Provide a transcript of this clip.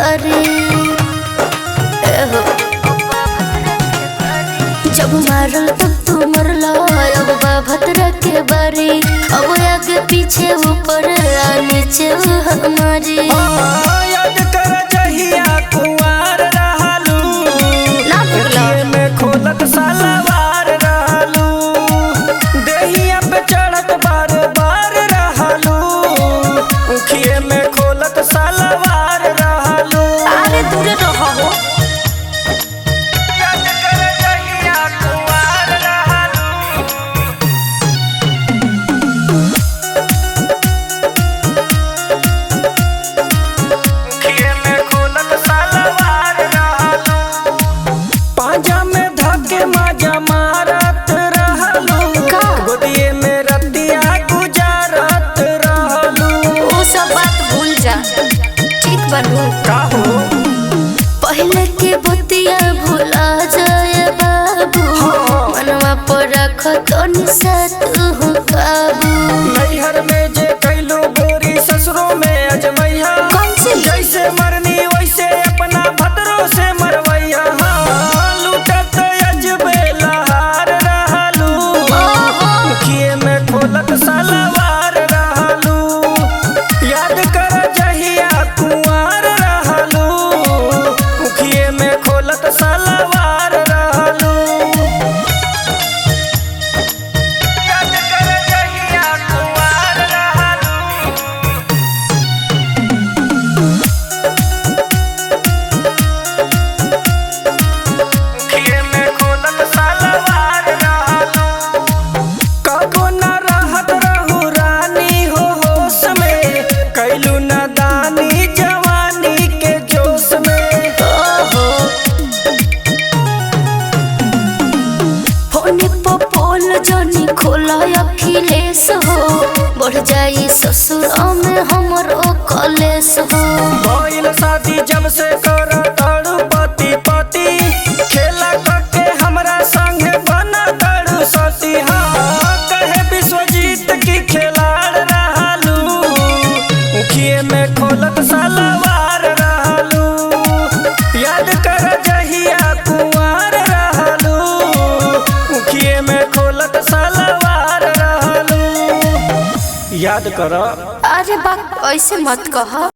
करी। जब मारल तब तू मरला, अब भद्र के बारी। अब आगे पीछे ऊपर नीचे हमारी। याद कर जहिया कुंवार रहलू, अखिए में खोलत सलवार रहलू, देहिया पे चढ़त बार बार रहलू, अखिए में खोलत सलवार रहलू। अरे दूर रहो। पहले के बतिया भुला जाए बाबू, मनवा पर रख तो निशात हो काबू। नैहर में जे कैलू गोरी ससुरों में अजमैया, जैसे मरनी वैसे अपना भद्रों से मरवैया। लूटत अजबे लहार रहलू, मुखिए में खोलत सलवार रहलू। याद कर जहिया कुंवार रहलू, मुखिए में खोलत सलवार रहलू। याद कर जहिया कुंवार रहलू, मुखिए में खोलत सलवार रहलू। कबो न रहत रहू रानी हो होश में, कैलू न दानी जवानी के जोश में। फोन पर पोल जनी खोला अखिलेश हो, बढ़ जाई ससुर में हमरो कलेश हो। भइल शादी जब से कर ताड़ू पति पति, खेला करके हमरा संगे बना ताड़ू सती। कहे विश्वजीत की खिलाड़ रहलू, मुखिए में खोलत सलवार रहलू। याद कर जहिया कुंवार रहलू, मुखिए में खोलत सलवार रहलू। याद कर। अरे बात ऐसे मत कह।